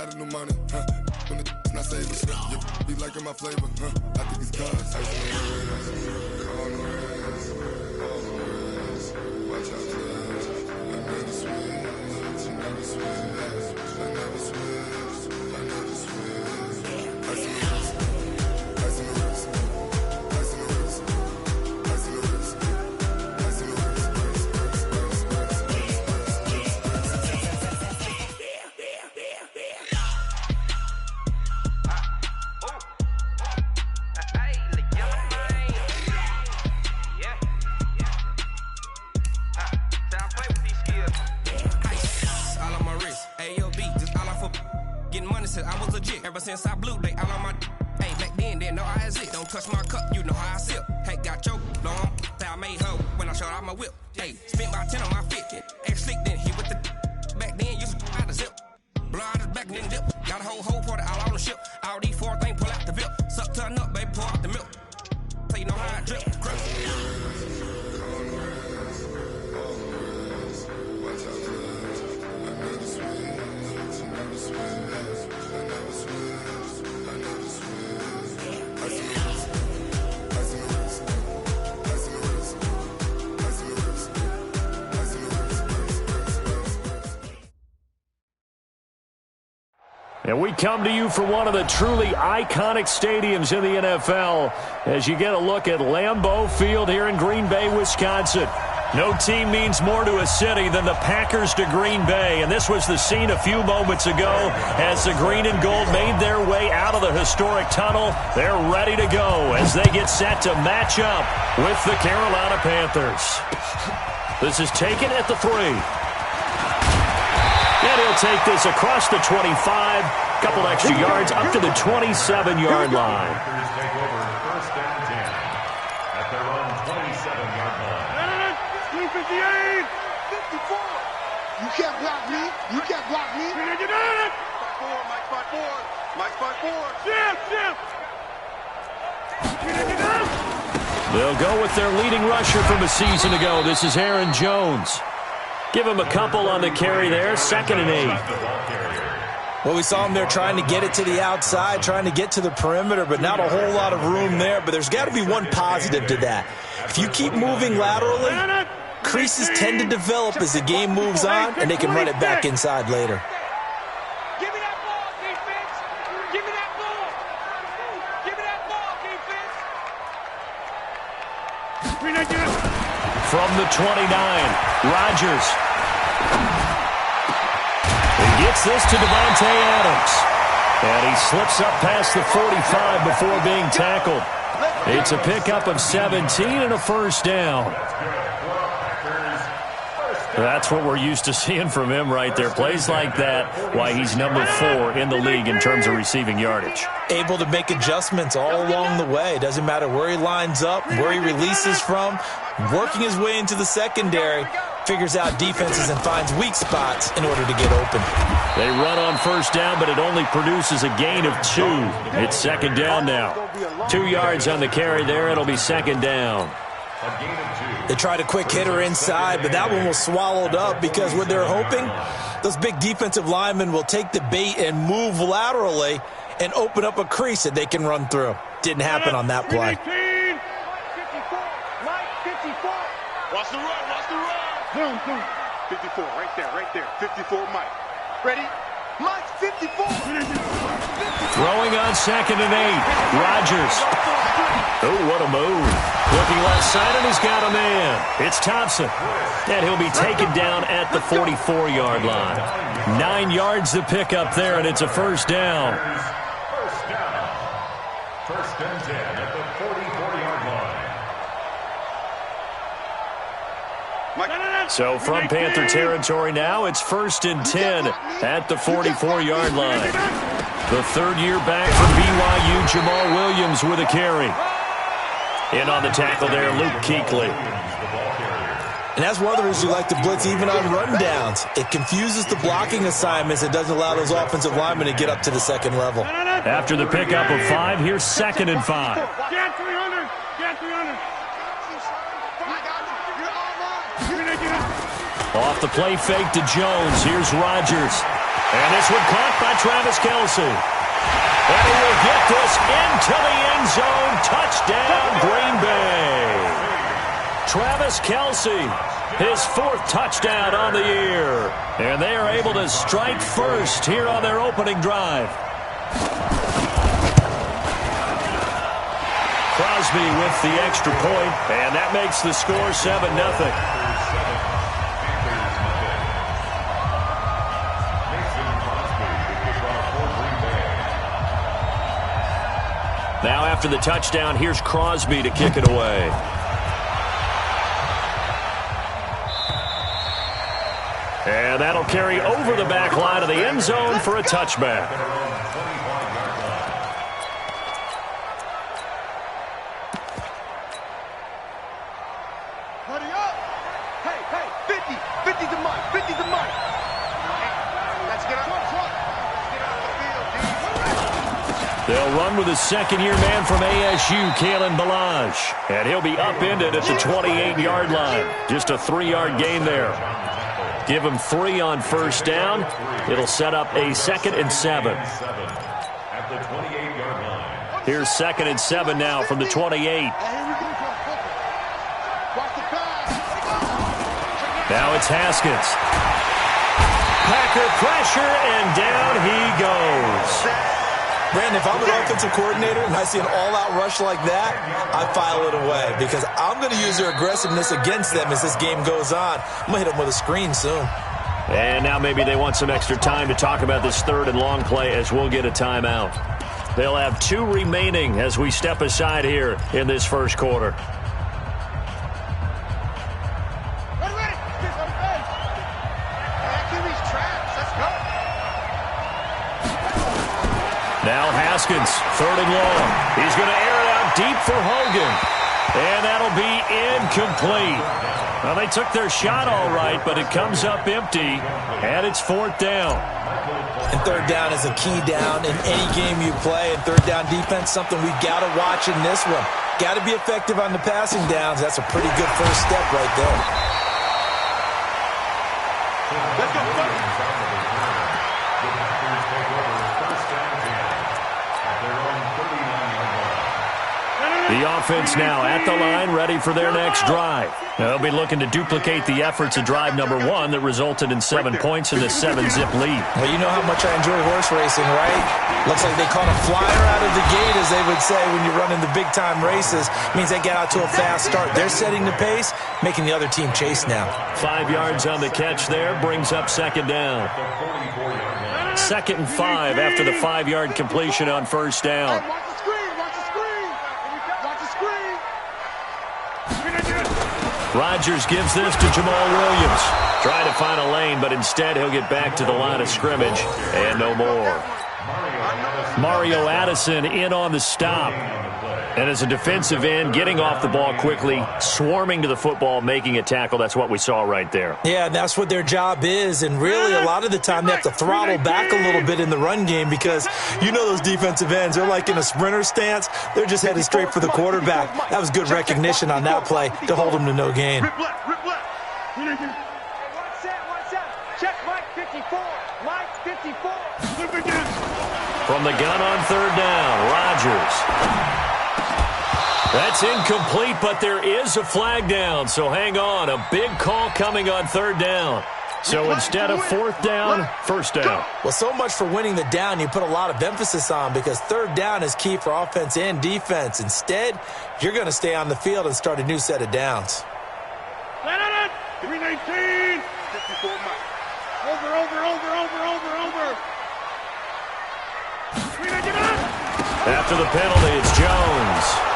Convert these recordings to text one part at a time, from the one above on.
got a new money, when the not saving, yeah, be liking my flavor, I think it's cause. On the res, watch out, cuz. I never switch, I never switch, I never switch, I never switch. Ice in the wrist, ice in the wrist, ice in the wrist, ice in the wrist, ice in the wrist, I was legit ever since I blew they all on my hey back then didn't know I had it. Don't touch my cup, you know how I sip. Hey, got your long, I made her when I showed out my whip. Hey, spent about 10 on my fit. Ex slick then hit with the back then used to out the zip. Blow out his back and then dip. Got a whole party all on the ship. All these four things pull out the VIP. Suck turn up, baby, pour out the milk. So you know how I drip. Crip. And we come to you from one of the truly iconic stadiums in the NFL as you get a look at Lambeau Field here in Green Bay, Wisconsin. No team means more to a city than the Packers to Green Bay, and this was the scene a few moments ago as the green and gold made their way out of the historic tunnel. They're ready to go as they get set to match up with the Carolina Panthers. This is taken at the 3. And he'll take this across the 25, couple extra yards up to the 27-yard line. Take over first and 10 at their own 27-yard line. 358, 54. You can't block me. You can't block me. Mike spot 4. Mike spot 4. Chip. They'll go with their leading rusher from a season ago. This is Aaron Jones. Give him a couple on the carry there, 2nd and 8. Well, we saw him there trying to get it to the outside, trying to get to the perimeter, but not a whole lot of room there. But there's got to be one positive to that. If you keep moving laterally, creases tend to develop as the game moves on, and they can run it back inside later. Give me that ball, defense. Give me that ball. Give me that ball, defense. From the 29, Rodgers. He gets this to Devontae Adams. And he slips up past the 45 before being tackled. It's a pickup of 17 and a first down. That's what we're used to seeing from him right there. Plays like that, why he's number 4 in the league in terms of receiving yardage. Able to make adjustments all along the way. Doesn't matter where he lines up, where he releases from. Working his way into the secondary, figures out defenses and finds weak spots in order to get open. They run on first down, but it only produces a gain of 2. It's 2nd down now. 2 yards on the carry there. It'll be 2nd down. They tried a quick hitter inside, but that one was swallowed up because what they're hoping, those big defensive linemen will take the bait and move laterally and open up a crease that they can run through. Didn't happen on that play. Watch the run. 54, right there. 54, Mike. Ready? Mike, 54. Throwing on 2nd and 8. Rodgers. Oh, what a move. Looking left side, and he's got a man. It's Thompson. And he'll be taken down at the 44-yard line. 9 yards to pick up there, and it's a first down. First down. First and 10 at the 44-yard line. So from Panther territory now, it's 1st and 10 at the 44-yard line. The 3rd-year back from BYU, Jamal Williams with a carry. In on the tackle there, Luke Kuechly. And that's one of the reasons you like to blitz even on rundowns. It confuses the blocking assignments. It doesn't allow those offensive linemen to get up to the 2nd level. After the pickup of 5, here's 2nd and 5. Get 300. Get 300. Off the play fake to Jones. Here's Rodgers. And this one caught by Travis Kelce. And he will get this into the end zone. Touchdown, Green Bay. Travis Kelce, his 4th touchdown on the year. And they are able to strike first here on their opening drive. Crosby with the extra point, and that makes the score 7-0. Now after the touchdown, here's Crosby to kick it away. And that'll carry over the back line of the end zone for a touchback. Hurry up. Hey, 50. 50's the mark. 50's the mark. Let's get out. They'll run with a second-year man from ASU, Kalen Ballage. And he'll be upended at the 28-yard line. Just a 3-yard gain there. Give him 3 on first down. It'll set up a 2nd and 7. At the 28-yard line. Here's 2nd and 7 now from the 28. Now it's Haskins. Packer pressure, and down he goes. Brandon, if I'm an offensive coordinator and I see an all-out rush like that, I file it away because I'm going to use their aggressiveness against them as this game goes on. I'm going to hit them with a screen soon. And now maybe they want some extra time to talk about this 3rd and long play as we'll get a timeout. They'll have 2 remaining as we step aside here in this first quarter. Now Haskins, 3rd and long. He's going to air it out deep for Hogan. And that'll be incomplete. Well, they took their shot all right, but it comes up empty, and it's 4th down. And 3rd down is a key down in any game you play. And 3rd down defense, something we've got to watch in this one. Got to be effective on the passing downs. That's a pretty good first step right there. Let's go. The offense now at the line, ready for their next drive. They'll be looking to duplicate the efforts of drive number 1 that resulted in 7 points in the 7-zip lead. Well, you know how much I enjoy horse racing, right? Looks like they caught a flyer out of the gate, as they would say when you're running the big-time races. Means they get out to a fast start. They're setting the pace, making the other team chase now. 5 yards on the catch there, brings up 2nd down. 2nd and 5 after the 5-yard completion on first down. Rodgers gives this to Jamal Williams. Trying to find a lane, but instead he'll get back to the line of scrimmage and no more. Mario Addison in on the stop. And as a defensive end, getting off the ball quickly, swarming to the football, making a tackle. That's what we saw right there. Yeah, and that's what their job is. And really, a lot of the time, they have to throttle back a little bit in the run game because you know those defensive ends, they're like in a sprinter stance. They're just headed straight for the quarterback. That was good recognition on that play to hold them to no gain. Rip left. Check Mike 54. Mike 54. From the gun on 3rd down, Rodgers. That's incomplete, but there is a flag down, so hang on. A big call coming on 3rd down. So instead of 4th down, 1st down. Well, so much for winning the down you put a lot of emphasis on because 3rd down is key for offense and defense. Instead, you're going to stay on the field and start a new set of downs. 319. 54 Mike. Over. After the penalty, it's Jones.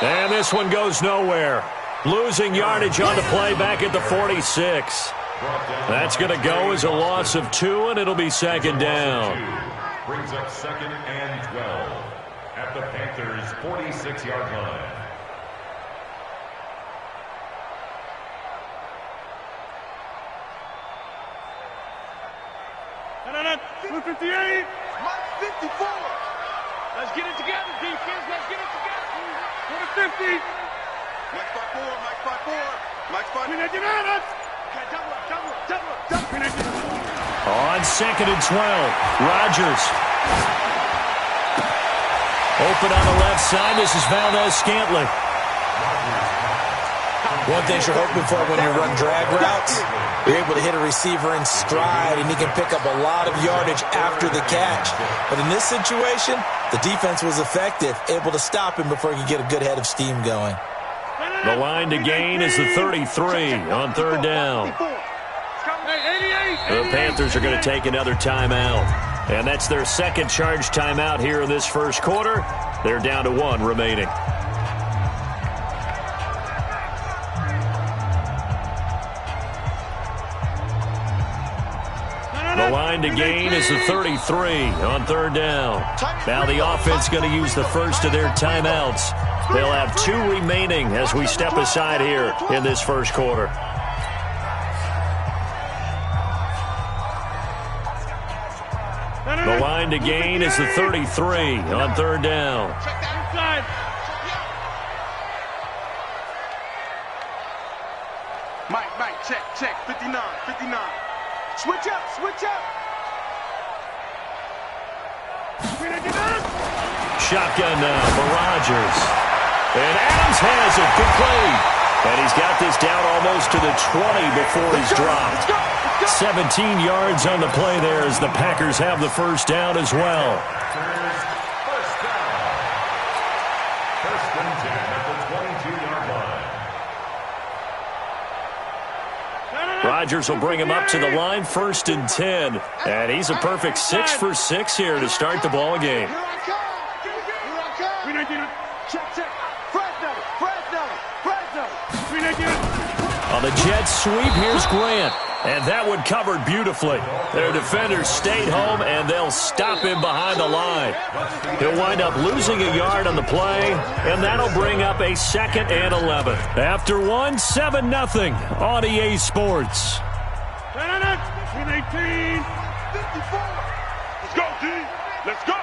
And this one goes nowhere. Losing yardage on the play back at the 46. That's going to go as a loss of 2, and it'll be 2nd down. Brings up 2nd and 12 at the Panthers' 46-yard line. No, 58. Mike 54. Let's get it together, defense. Let's get it together. 50. Mike 54. On 2nd and 12, Rodgers. Open on the left side. This is Valdez-Scantling. One thing you're hoping for when you run drag routes, you're able to hit a receiver in stride, and he can pick up a lot of yardage after the catch. But in this situation, the defense was effective, able to stop him before he could get a good head of steam going. The line to gain is the 33 on 3rd down. The Panthers are going to take another timeout. And that's their second charge timeout here in this first quarter. They're down to 1 remaining. The line to gain is the 33 on 3rd down. Now the offense going to use the first of their timeouts. They'll have 2 remaining as we step aside here in this first quarter. The line to gain is the 33 on 3rd down. Mike, check, 59. Switch up. Shotgun now for Rodgers. And Adams has it, complete. And he's got this down almost to the 20 before he's dropped. 17 yards on the play there as the Packers have the first down as well. First down. 1st and 10 at the 22-yard line. Rodgers will bring him up to the line, 1st and 10. And he's a perfect 6 for 6 here to start the ball game. On the jet sweep, here's Grant. And that one covered beautifully. Their defenders stayed home, and they'll stop him behind the line. He'll wind up losing a yard on the play, and that'll bring up a 2nd and 11. After 1, 7-0 on EA Sports. 18, 54. Let's go, D. Let's go.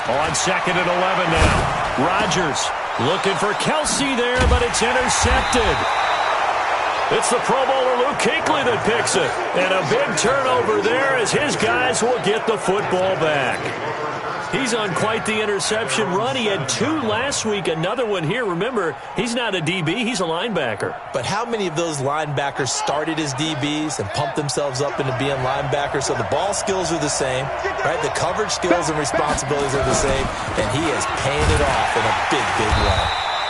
On 2nd and 11 now. Rodgers looking for Kelsey there, but it's intercepted. It's the Pro Bowler Luke Kuechly that picks it. And a big turnover there as his guys will get the football back. He's on quite the interception run. He had 2 last week, another one here. Remember, he's not a DB, he's a linebacker. But how many of those linebackers started as DBs and pumped themselves up into being linebackers? So the ball skills are the same, right? The coverage skills and responsibilities are the same, and he is paying it off in a big, big way.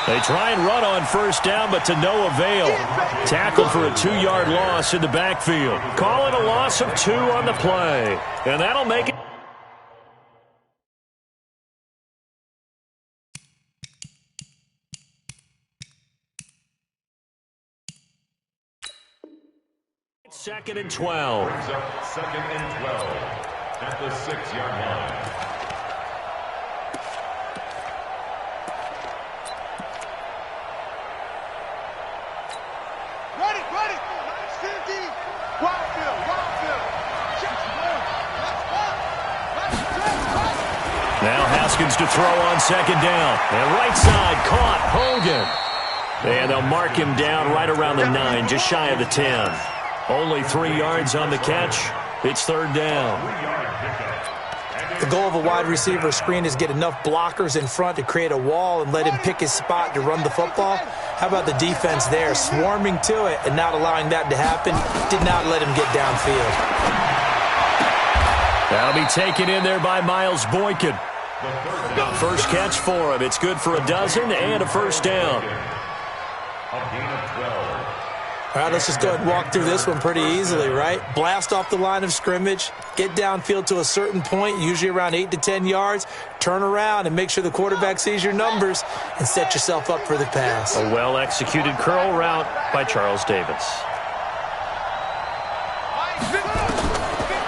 They try and run on 1st down, but to no avail. Tackled for a 2-yard loss in the backfield. Calling a loss of 2 on the play. And that'll make it. Second and 12. Brings up 2nd and 12 at the 6-yard line. Ready. 50. Wildfield. Now Haskins to throw on 2nd down. And right side caught Hogan. And they'll mark him down right around the 9, just shy of the 10. Only 3 yards on the catch. It's 3rd down. The goal of a wide receiver screen is get enough blockers in front to create a wall and let him pick his spot to run the football. How about the defense there, swarming to it and not allowing that to happen? Did not let him get downfield. That'll be taken in there by Miles Boykin. First catch for him. It's good for a dozen and a 1st down. A gain of 12. All right, let's just go ahead and walk through this one pretty easily, right? Blast off the line of scrimmage, get downfield to a certain point, usually around 8 to 10 yards, turn around and make sure the quarterback sees your numbers and set yourself up for the pass. A well-executed curl route by Charles Davis.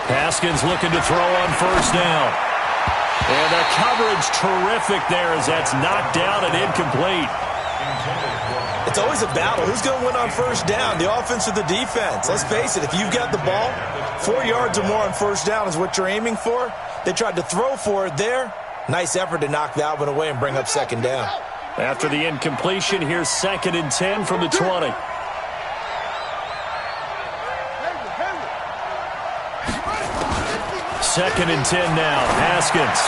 Haskins looking to throw on 1st down. And the coverage terrific there as that's knocked down and incomplete. It's always a battle. Who's going to win on 1st down, the offense or the defense? Let's face it, if you've got the ball, 4 yards or more on 1st down is what you're aiming for. They tried to throw for it there. Nice effort to knock that one away and bring up 2nd down. After the incompletion, here's 2nd and 10 from the 20. Second and 10 now. Haskins.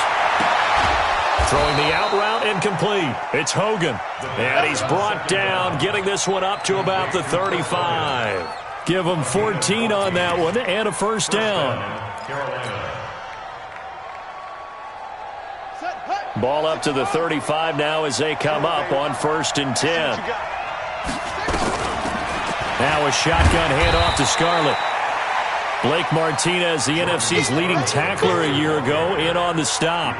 Throwing the out route incomplete. It's Hogan. And he's brought down, getting this one up to about the 35. Give him 14 on that one and a first down. Ball up to the 35 now as they come up on 1st and 10. Now a shotgun handoff to Scarlett. Blake Martinez, the NFC's leading tackler a year ago, in on the stop.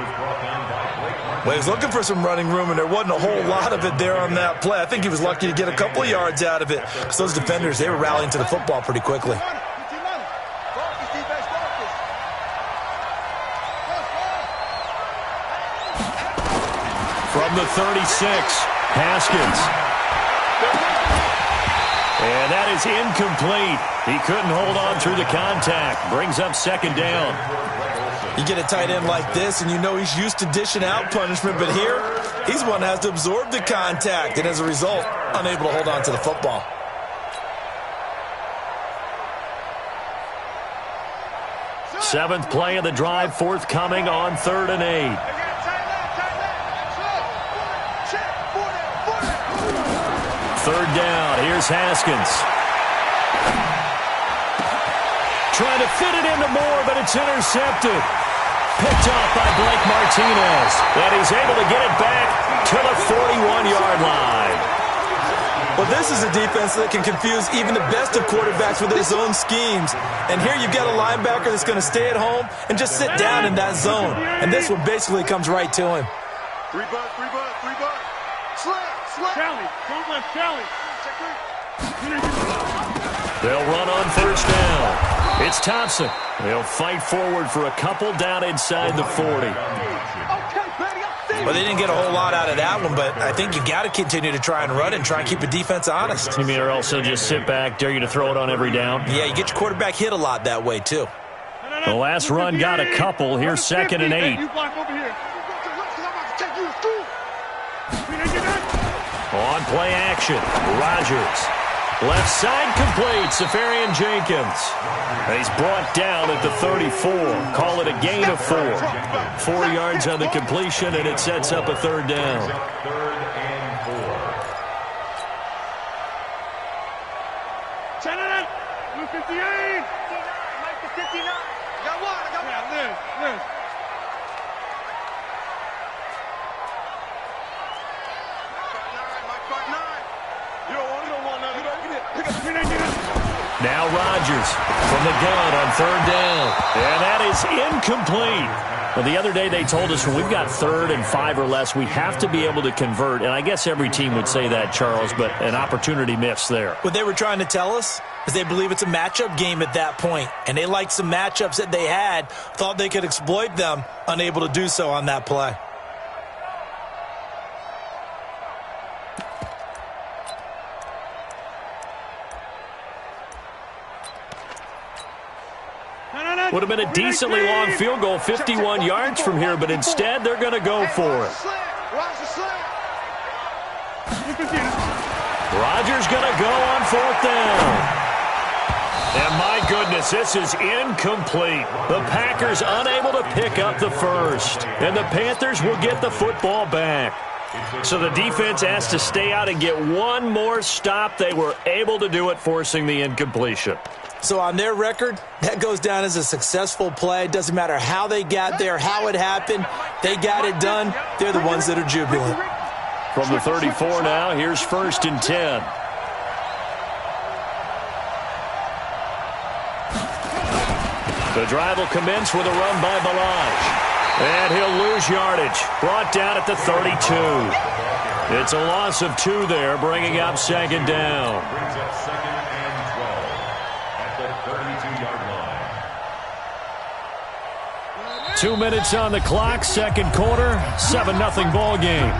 Well, he was looking for some running room, and there wasn't a whole lot of it there on that play. I think he was lucky to get a couple of yards out of it because those defenders, they were rallying to the football pretty quickly. From the 36, Haskins. And that is incomplete. He couldn't hold on through the contact. Brings up 2nd down. You get a tight end like this, and you know he's used to dishing out punishment, but here, he's one that has to absorb the contact, and as a result, unable to hold on to the football. Seventh play of the drive, forthcoming on 3rd and 8. Third down, here's Haskins. Trying to fit it into Moore, but it's intercepted. Picked off by Blake Martinez. And he's able to get it back to the 41-yard line. Well, this is a defense that can confuse even the best of quarterbacks with their zone schemes. And here you've got a linebacker that's going to stay at home and just sit down in that zone. And this one basically comes right to him. 3 bucks, 3 bucks, 3 bucks. Slap. Charlie, don't let Charlie. They'll run on 1st down. It's Thompson. They'll fight forward for a couple down inside the 40. Well, they didn't get a whole lot out of that one, but I think you got to continue to try and run and try and keep the defense honest. You mean or also just sit back, dare you to throw it on every down? Yeah, you get your quarterback hit a lot that way, too. The last run got a couple. Here's 2nd and 8. On play action, Rodgers. Left side complete, Safarian Jenkins. He's brought down at the 34. Call it a gain of 4. 4 yards on the completion, and it sets up a 3rd down. 3rd and 4. Turn it up. 58. Mike the 59. I got one. Liz. Now Rodgers from the gun on 3rd down. And that is incomplete. Well, the other day they told us when we've got 3rd and 5 or less, we have to be able to convert. And I guess every team would say that, Charles, but an opportunity missed there. What they were trying to tell us is they believe it's a matchup game at that point. And they liked some matchups that they had, thought they could exploit them, unable to do so on that play. Would have been a decently long field goal, 51 yards from here, but instead they're going to go for it. Rodgers going to go on 4th down. And my goodness, this is incomplete. The Packers unable to pick up the first. And the Panthers will get the football back. So the defense has to stay out and get one more stop. They were able to do it, forcing the incompletion. So on their record, that goes down as a successful play. It doesn't matter how they got there, how it happened. They got it done. They're the ones that are jubilant. From the 34 now, here's 1st and 10. The drive will commence with a run by Balaj. And he'll lose yardage. Brought down at the 32. It's a loss of 2 there, bringing up 2nd down. Brings up 2nd and 12 at the 32-yard line. 2 minutes on the clock, 2nd quarter, 7-0 ball game.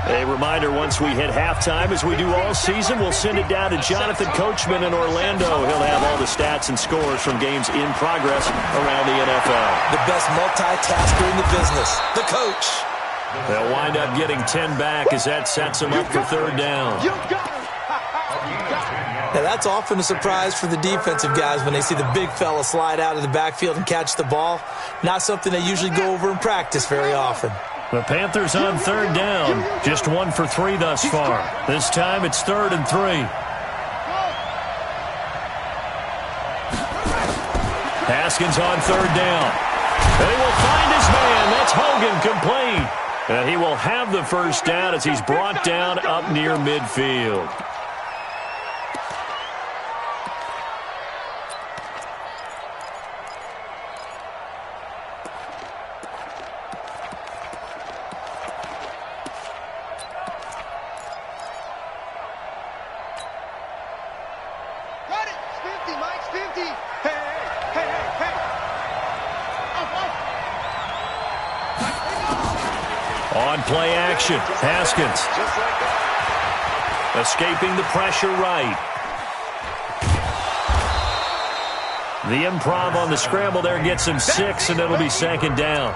A reminder, once we hit halftime, as we do all season, we'll send it down to Jonathan Coachman in Orlando. He'll have all the stats and scores from games in progress around the NFL. The best multitasker in the business, the coach. They'll wind up getting 10 back as that sets them up for third down. Now, that's often a surprise for the defensive guys when they see the big fella slide out of the backfield and catch the ball. Not something they usually go over in practice very often. The Panthers on third down. Just 1 for 3 thus far. This time it's 3rd and 3. Haskins on third down. And he will find his man. That's Hogan, complete. And he will have the first down as he's brought down up near midfield. On play action, Haskins. Escaping the pressure right. The improv on the scramble there gets him 6, and it'll be 2nd down.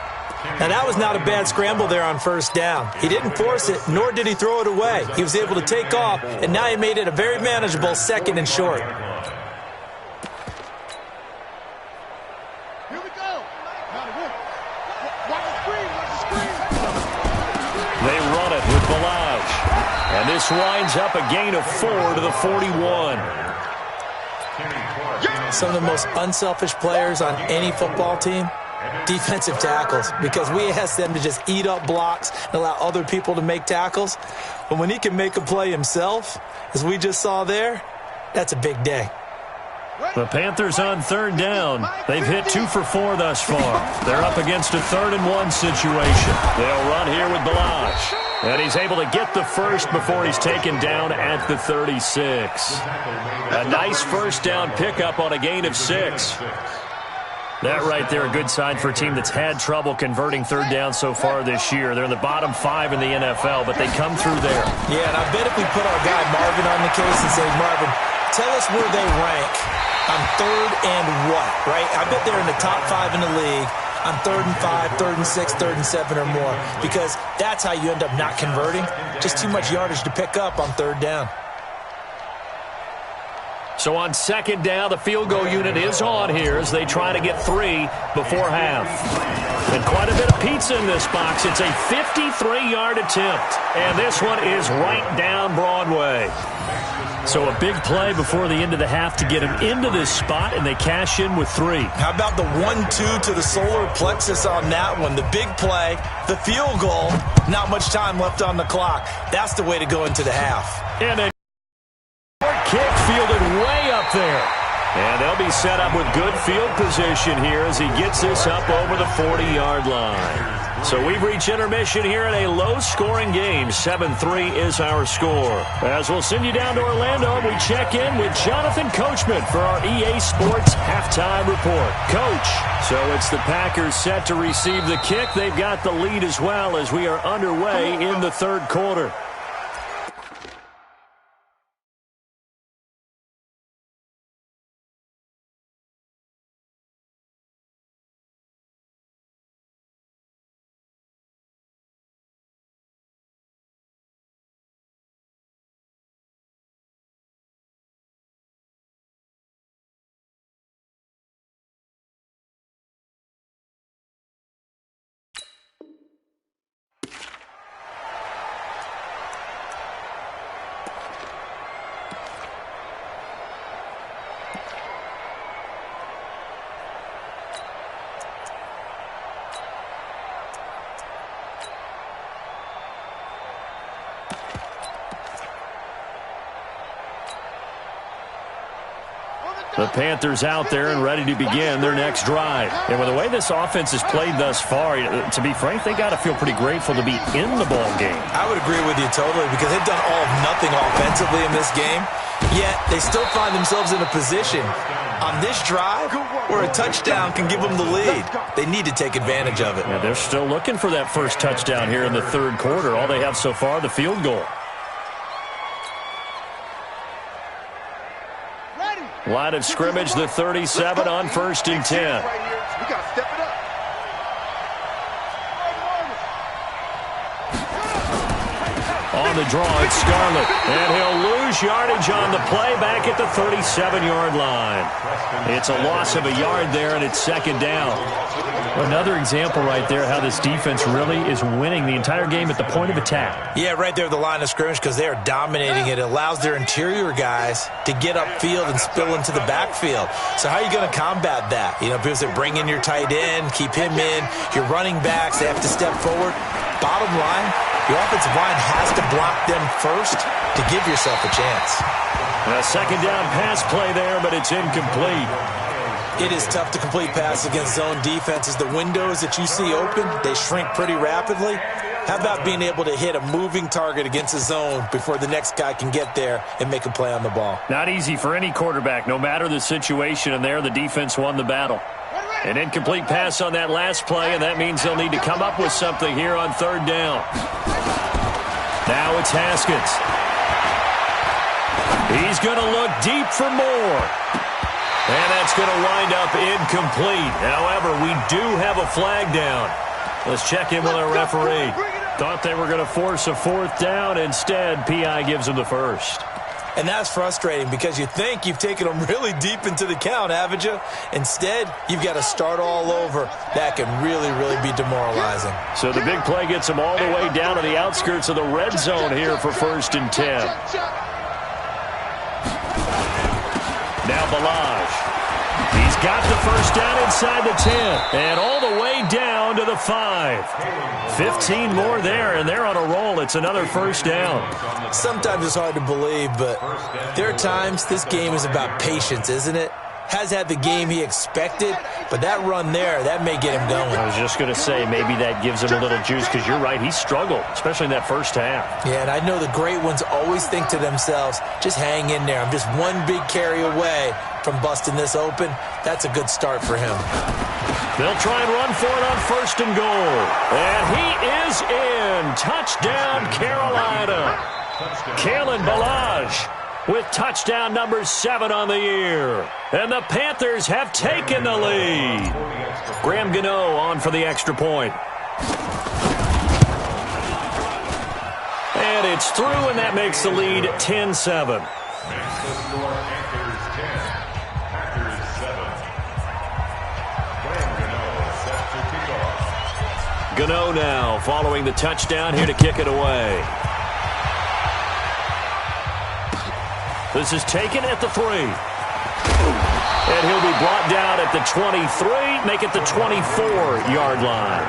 Now, that was not a bad scramble there on first down. He didn't force it, nor did he throw it away. He was able to take off, and now he made it a very manageable 2nd and short. And this winds up a gain of 4 to the 41. Some of the most unselfish players on any football team, defensive tackles, because we ask them to just eat up blocks and allow other people to make tackles. But when he can make a play himself, as we just saw there, that's a big day. The Panthers on third down. They've hit 2 for 4 thus far. They're up against a 3rd and 1 situation. They'll run here with Balazs. And he's able to get the first before he's taken down at the 36. A nice first down pickup on a gain of 6. That right there, a good sign for a team that's had trouble converting third down so far this year. They're in the bottom 5 in the NFL, but they come through there. Yeah, and I bet if we put our guy Marvin on the case and say, Marvin, tell us where they rank on 3rd and what, right? I bet they're in the top 5 in the league on 3rd and 5, 3rd and 6, 3rd and 7 or more, because that's how you end up not converting. Just too much yardage to pick up on 3rd down. So on 2nd down, the field goal unit is on here as they try to get 3 before half. And quite a bit of pizza in this box. It's a 53-yard attempt, and this one is right down Broadway. So a big play before the end of the half to get him into this spot, and they cash in with 3. How about the 1-2 to the solar plexus on that one? The big play, the field goal, not much time left on the clock. That's the way to go into the half. And a kick fielded way up there. And they'll be set up with good field position here as he gets this up over the 40-yard line. So we've reached intermission here in a low-scoring game. 7-3 is our score. As we'll send you down to Orlando, we check in with Jonathan Coachman for our EA Sports Halftime Report. Coach, so it's the Packers set to receive the kick. They've got the lead as well as we are underway in the 3rd quarter. The Panthers out there and ready to begin their next drive. And with the way this offense has played thus far, to be frank, they got to feel pretty grateful to be in the ball game. I would agree with you totally, because they've done all of nothing offensively in this game, yet they still find themselves in a position on this drive where a touchdown can give them the lead. They need to take advantage of it. Yeah, they're still looking for that first touchdown here in the 3rd quarter. All they have so far, the field goal. Line of scrimmage, the 37 on 1st and 10. We got to step it up. On the draw, it's Scarlett. And he'll lose yardage on the play back at the 37-yard line. It's a loss of a yard there, and it's second down. Another example right there how this defense really is winning the entire game at the point of attack. Yeah, right there at the line of scrimmage because they are dominating it. It allows their interior guys to get upfield and spill into the backfield. So how are you going to combat that? You know, because they bring in your tight end, keep him in. Your running backs, they have to step forward. Bottom line, your offensive line has to block them first to give yourself a chance. A second down pass play there, but it's incomplete. It is tough to complete passes against zone defenses. The windows that you see open, they shrink pretty rapidly. How about being able to hit a moving target against a zone before the next guy can get there and make a play on the ball? Not easy for any quarterback, no matter the situation, and there the defense won the battle. An incomplete pass on that last play, and that means they'll need to come up with something here on third down. Now it's Haskins. He's going to look deep for more. And that's going to wind up incomplete. However, we do have a flag down. Let's check in with our referee. Thought they were going to force a fourth down. Instead, PI gives them the first. And that's frustrating because you think you've taken them really deep into the count, haven't you? Instead, you've got to start all over. That can really, really be demoralizing. So the big play gets them all the way down to the outskirts of the red zone here for 1st and 10. Now Balaj. He's got the first down inside the 10. And all the way down to the 5. 15 more there, and they're on a roll. It's another first down. Sometimes it's hard to believe, but there are times this game is about patience, isn't it? Has had the game he expected, but that run there, that may get him going. I was just going to say, maybe that gives him a little juice, because you're right, he struggled, especially in that first half. Yeah, and I know the great ones always think to themselves, just hang in there. I'm just one big carry away from busting this open. That's a good start for him. They'll try and run for it on 1st and goal. And he is in. Touchdown, Carolina. Kalen Balaj with touchdown number 7 on the year. And the Panthers have taken the lead. Graham Gano on for the extra point. And it's through, and that makes the lead 10-7. Gano now following the touchdown here to kick it away. This is taken at the 3. And he'll be brought down at the 23, make it the 24-yard line.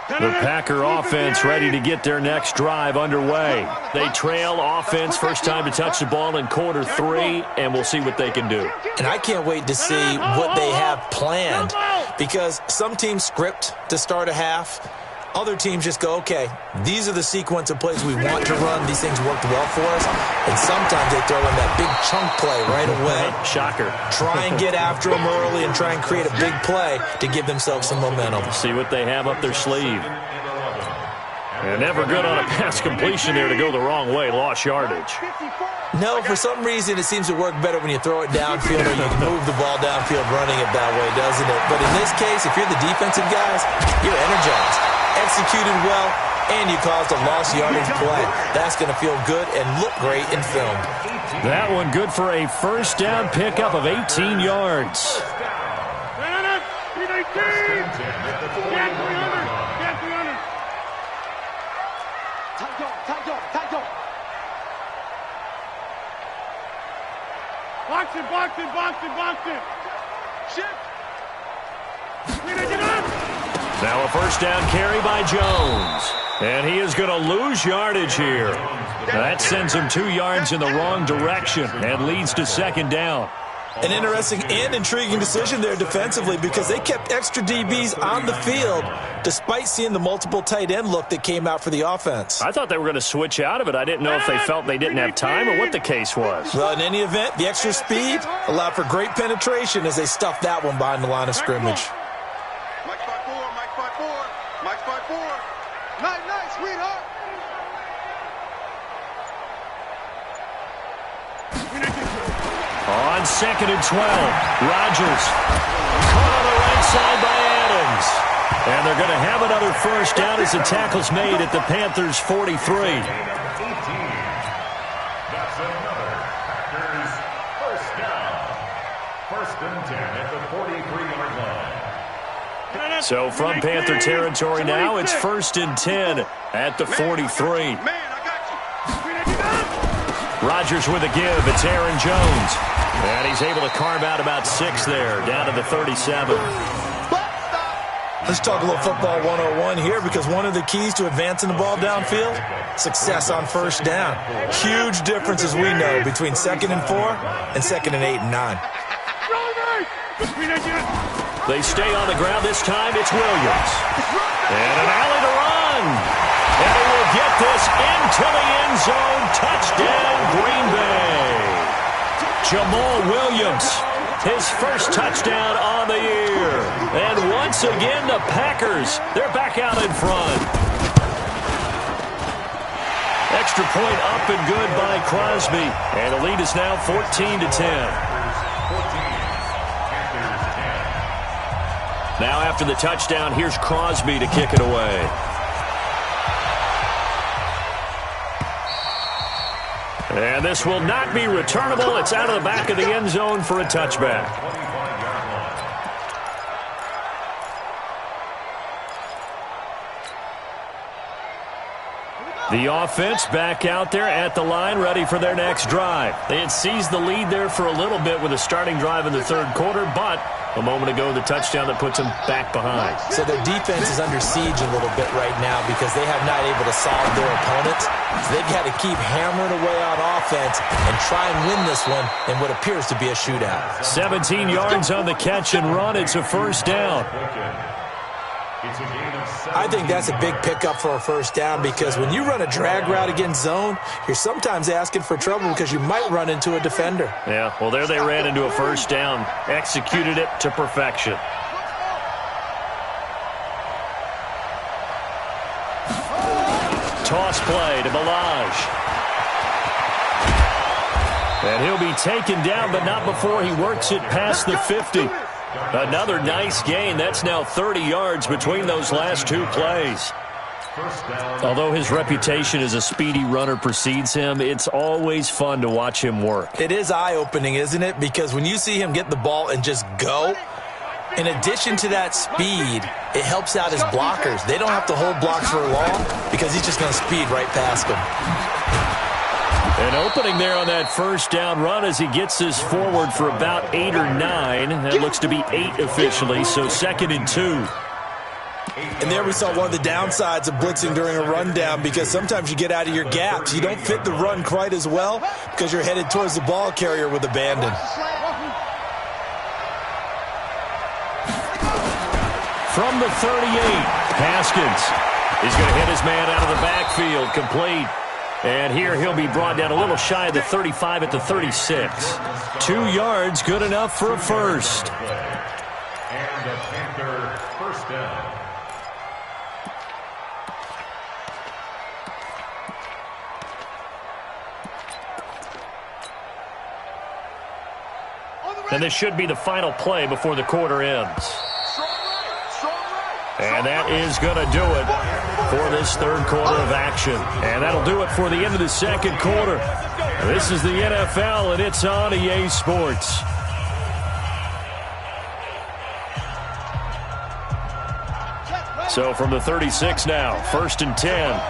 The Packer offense ready to get their next drive underway. They trail offense, first time to touch the ball in quarter 3, and we'll see what they can do. And I can't wait to see what they have planned, because some teams script to start a half. Other teams just go, okay, these are the sequence of plays we want to run. These things worked well for us. And sometimes they throw in that big chunk play right away. Shocker. Try and get after them early and try and create a big play to give themselves some momentum. See what they have up their sleeve. And never good on a pass completion there to go the wrong way. Lost yardage. No, for some reason it seems to work better when you throw it downfield or you can move the ball downfield running it that way, doesn't it? But in this case, if you're the defensive guys, you're energized. Executed well, and you caused a lost yardage play. That's going to feel good and look great in film. That one good for a first down pickup of 18 yards. Box it. Shift. Now a first down carry by Jones. And he is going to lose yardage here. That sends him 2 yards in the wrong direction and leads to second down. An interesting and intriguing decision there defensively, because they kept extra DBs on the field despite seeing the multiple tight end look that came out for the offense. I thought they were going to switch out of it. I didn't know if they felt they didn't have time or what the case was. Well, in any event, the extra speed allowed for great penetration as they stuffed that one behind the line of scrimmage. Mike 5-4, Mike 5-4, Mike 5-4. Night, sweetheart. On 2nd and 12, Rodgers caught on the inside by Adams. And they're going to have another first down as the tackle's made at the Panthers' 43. That's another Packers first down. First and 10 at the 43-yard line. So from Panther territory now, it's first and 10 at the 43. Rodgers with a give. It's Aaron Jones. And he's able to carve out about 6 there, down to the 37. Let's talk a little football 101 here, because one of the keys to advancing the ball downfield, success on first down. Huge difference, as we know, between 2nd and 4 and 2nd and 8 and 9. They stay on the ground this time. It's Williams. And an alley to run. And he will get this into the end zone. Touchdown, Green Bay. Jamal Williams, his first touchdown on the year. And once again, the Packers, they're back out in front. Extra point up and good by Crosby. And the lead is now 14-10. Now after the touchdown, here's Crosby to kick it away. And this will not be returnable. It's out of the back of the end zone for a touchback. The offense back out there at the line, ready for their next drive. They had seized the lead there for a little bit with a starting drive in the third quarter, but a moment ago, the touchdown that puts them back behind. So their defense is under siege a little bit right now because they have not able to solve their opponents. So they've got to keep hammering away on offense and try and win this one in what appears to be a shootout. 17 yards on the catch and run. It's a first down. I think that's a big pickup for a first down, because when you run a drag route against zone, you're sometimes asking for trouble because you might run into a defender. Yeah, well, there they ran into a first down. Executed it to perfection. Toss play to Balaj. And he'll be taken down, but not before he works it past the 50. Another nice gain. That's now 30 yards between those last two plays. Although his reputation as a speedy runner precedes him, it's always fun to watch him work. It is eye-opening, isn't it? Because when you see him get the ball and just go, in addition to that speed, it helps out his blockers. They don't have to hold blocks for long because he's just going to speed right past them. An opening there on that first down run as he gets this forward for about 8 or 9. That looks to be 8 officially, so 2nd and 2. And there we saw one of the downsides of blitzing during a rundown, because sometimes you get out of your gaps. You don't fit the run quite as well because you're headed towards the ball carrier with abandon. From the 38, Haskins is going to hit his man out of the backfield, complete. And here he'll be brought down a little shy of the 35 at the 36. 2 yards, good enough for a first. And a Panther first down. And this should be the final play before the quarter ends. And that is going to do it for this third quarter of action. And that'll do it for the end of the second quarter. This is the NFL, and it's on EA Sports. So from the 36 now, 1st and 10.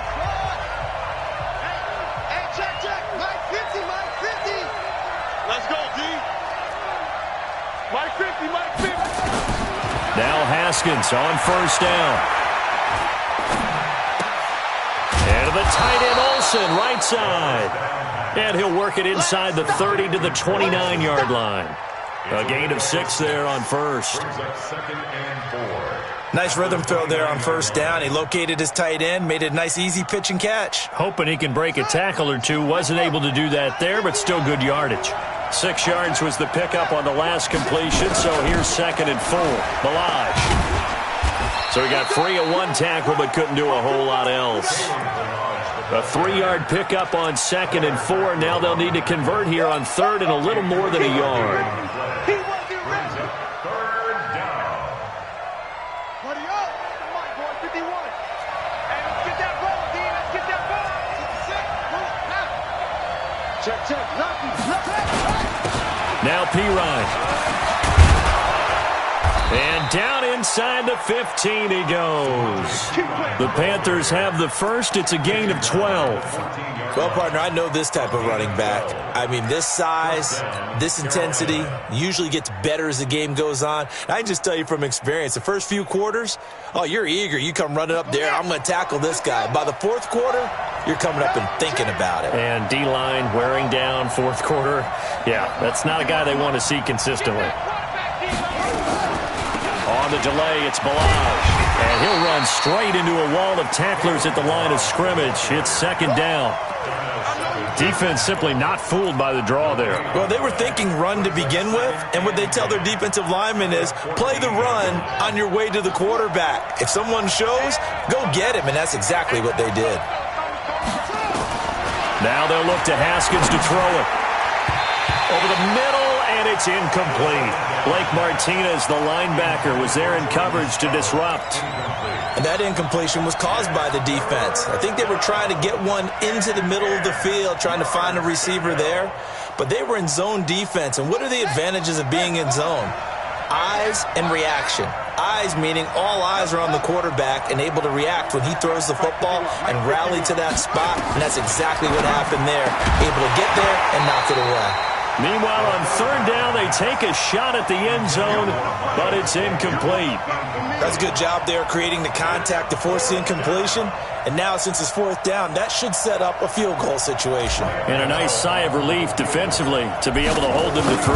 Now Haskins on first down. And to the tight end, Olsen, right side. And he'll work it inside the 30 to the 29-yard line. A gain of 6 there on first. Nice rhythm throw there on first down. He located his tight end, made it a nice easy pitch and catch. Hoping he can break a tackle or two. Wasn't able to do that there, but still good yardage. 6 yards was the pickup on the last completion, so here's 2nd and 4. Balaj. So he got free of one tackle, but couldn't do a whole lot else. A 3-yard pickup on 2nd and 4. Now they'll need to convert here on 3rd and a little more than a yard. Check, check. Now Pirine. And down inside the 15 he goes. The Panthers have the first. It's a gain of 12. Well, partner, I know this type of running back. I mean, this size, this intensity usually gets better as the game goes on. I can just tell you from experience, the first few quarters, oh, you're eager. You come running up there, I'm going to tackle this guy. By the fourth quarter, you're coming up and thinking about it. And D-line wearing down fourth quarter. Yeah, that's not a guy they want to see consistently. On the delay, it's Balaj. And he'll run straight into a wall of tacklers at the line of scrimmage. It's second down. Defense simply not fooled by the draw there. Well, they were thinking run to begin with, and what they tell their defensive linemen is play the run on your way to the quarterback. If someone shows, go get him, and that's exactly what they did. Now they'll look to Haskins to throw it. Over the middle, and it's incomplete. Blake Martinez, the linebacker, was there in coverage to disrupt. And that incompletion was caused by the defense. I think they were trying to get one into the middle of the field, trying to find a receiver there. But they were in zone defense. And what are the advantages of being in zone? Eyes and reaction. Eyes meaning all eyes are on the quarterback and able to react when he throws the football and rally to that spot. And that's exactly what happened there. Able to get there and knock it away. Meanwhile, on third down, they take a shot at the end zone, but it's incomplete. That's a good job there creating the contact to force the incompletion. And now, since it's fourth down, that should set up a field goal situation. And a nice sigh of relief defensively to be able to hold them to 3.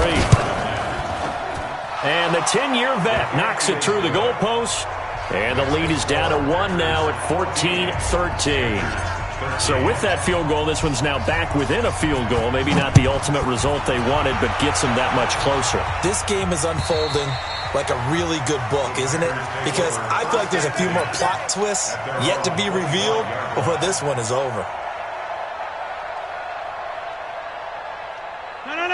And the 10-year vet knocks it through the goalpost. And the lead is down to 1 now at 14-13. So with that field goal, this one's now back within a field goal. Maybe not the ultimate result they wanted, but gets them that much closer. This game is unfolding like a really good book, isn't it? Because I feel like there's a few more plot twists yet to be revealed before this one is over.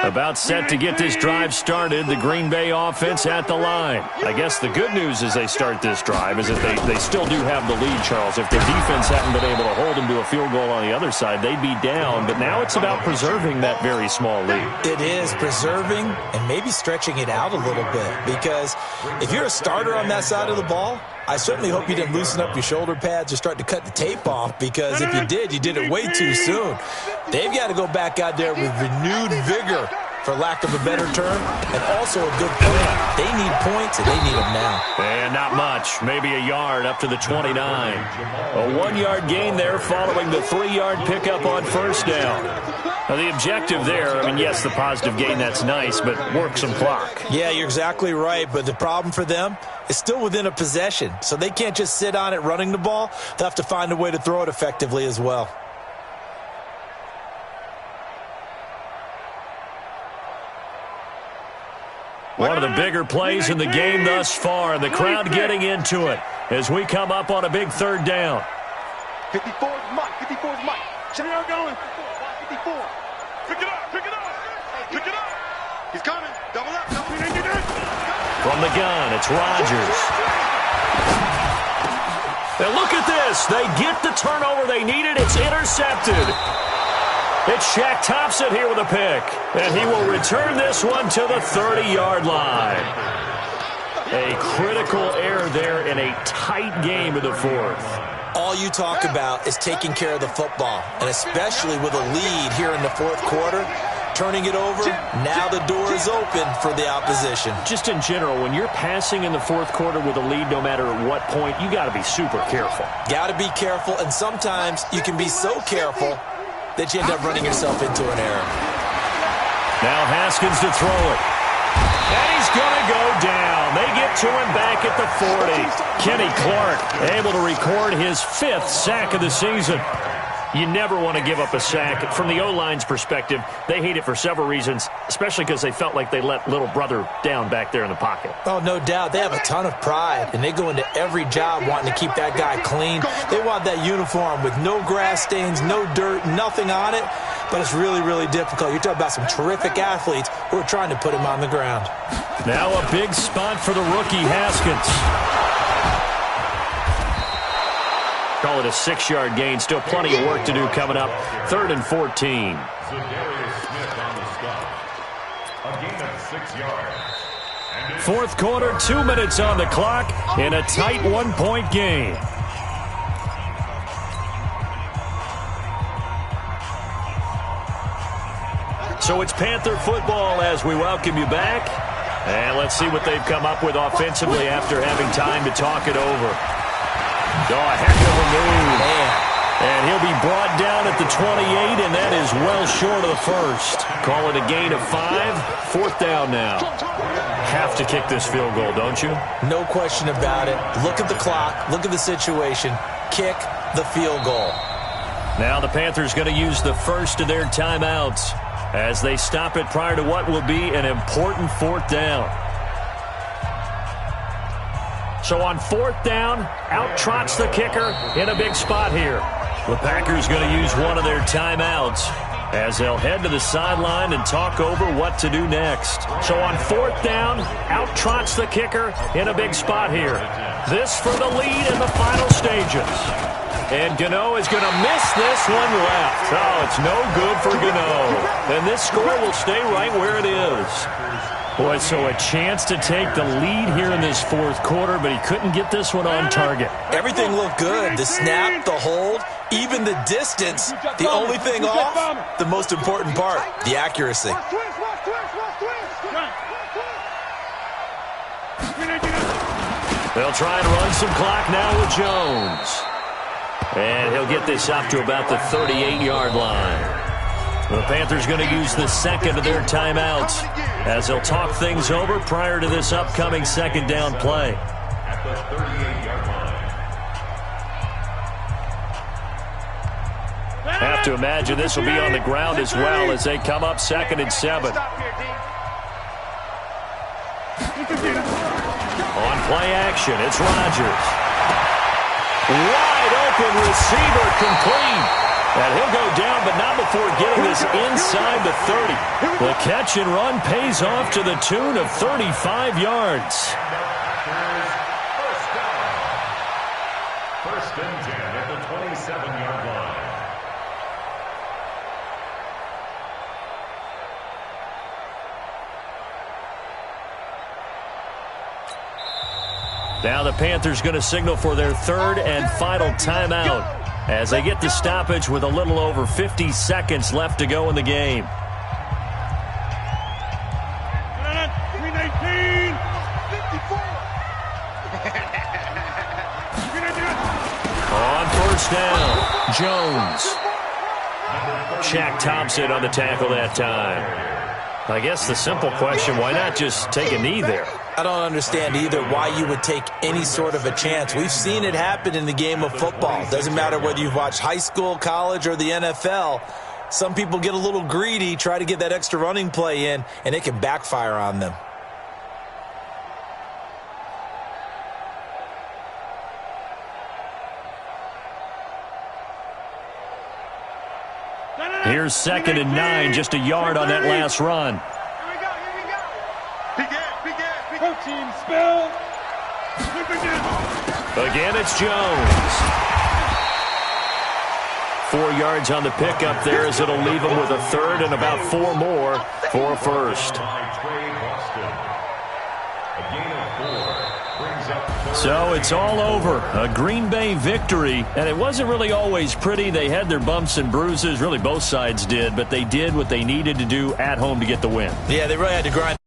About set to get this drive started, the Green Bay offense at the line. I guess the good news as they start this drive is that they still do have the lead, Charles. If the defense hadn't been able to hold them to a field goal on the other side, they'd be down. But now it's about preserving that very small lead. It is preserving and maybe stretching it out a little bit. Because if you're a starter on that side of the ball, I certainly hope you didn't loosen up your shoulder pads or start to cut the tape off, because if you did, you did it way too soon. They've got to go back out there with renewed vigor, for lack of a better term, and also a good plan. They need points, and they need them now. And not much. Maybe a yard up to the 29. A 1-yard gain there following the 3-yard pickup on first down. Now, the objective there, I mean, yes, the positive gain, that's nice, but work some clock. Yeah, you're exactly right, but the problem for them is still within a possession, so they can't just sit on it running the ball. They'll have to find a way to throw it effectively as well. One of the bigger plays in the game thus far, the crowd getting into it as we come up on a big third down. 54's Mike. 54's Mike. Check it out going. 54. Pick it up. Pick it up. Pick it up. He's coming. Double up. Double up. From the gun, it's Rodgers. Now look at this. They get the turnover they needed. It's intercepted. It's Shaq Thompson here with a pick. And he will return this one to the 30-yard line. A critical error there in a tight game of the fourth. All you talk about is taking care of the football, and especially with a lead here in the fourth quarter, turning it over, now the door is open for the opposition. Just in general, when you're passing in the fourth quarter with a lead, no matter at what point, you got to be super careful. Got to be careful, and sometimes you can be so careful that you end up running yourself into an error. Now Haskins to throw it. And he's going to go down. They get to him back at the 40. Kenny Clark able to record his 5th sack of the season. You never want to give up a sack. From the O-line's perspective, they hate it for several reasons, especially because they felt like they let little brother down back there in the pocket. Oh, no doubt. They have a ton of pride, and they go into every job wanting to keep that guy clean. They want that uniform with no grass stains, no dirt, nothing on it, but it's really, really difficult. You're talking about some terrific athletes who are trying to put him on the ground. Now a big spot for the rookie Haskins. Call it a 6-yard gain. Still plenty of work to do coming up. 3rd and 14. Smith on the stop. A gain of 6 yards. Fourth quarter, 2 minutes on the clock in a tight 1-point game. So it's Panther football as we welcome you back. And let's see what they've come up with offensively after having time to talk it over. Oh, a heck of a move. And he'll be brought down at the 28, and that is well short of the first. Call it a gain of 5. 4th down now. Have to kick this field goal, don't you? No question about it. Look at the clock. Look at the situation. Kick the field goal. Now the Panthers going to use the first of their timeouts as they stop it prior to what will be an important 4th down. So on 4th down, out trots the kicker in a big spot here. The Packers going to use one of their timeouts as they'll head to the sideline and talk over what to do next. So on 4th down, out trots the kicker in a big spot here. This for the lead in the final stages. And Gano is going to miss this one left. Oh, it's no good for Gano. And this score will stay right where it is. Boy, so a chance to take the lead here in this 4th quarter, but he couldn't get this one on target. Everything looked good. The snap, the hold, even the distance. The only thing off, the most important part, the accuracy. They'll try and run some clock now with Jones. And he'll get this up to about the 38-yard line. The Panthers going to use the second of their timeouts as they'll talk things over prior to this upcoming 2nd down play. At the 38-yard line. Have to imagine this will be on the ground as well as they come up 2nd and 7. On play action, it's Rodgers. Wide open receiver complete. And he'll go down, but not before getting this inside the 30. The catch and run pays off to the tune of 35 yards. First and 10 at the 27-yard line. Now the Panthers going to signal for their 3rd and final timeout as they get the stoppage with a little over 50 seconds left to go in the game. On 1st down, Jones. Shaq Thompson on the tackle that time. I guess the simple question, why not just take a knee there? I don't understand either why you would take any sort of a chance. We've seen it happen in the game of football. Doesn't matter whether you've watched high school, college, or the NFL. Some people get a little greedy, try to get that extra running play in, and it can backfire on them. Here's 2nd and 9, just a yard on that last run. Again, it's Jones. 4 yards on the pickup there as it'll leave him with a 3rd and about 4 more for a first. So it's all over. A Green Bay victory, and it wasn't really always pretty. They had their bumps and bruises. Really, both sides did, but they did what they needed to do at home to get the win. Yeah, they really had to grind.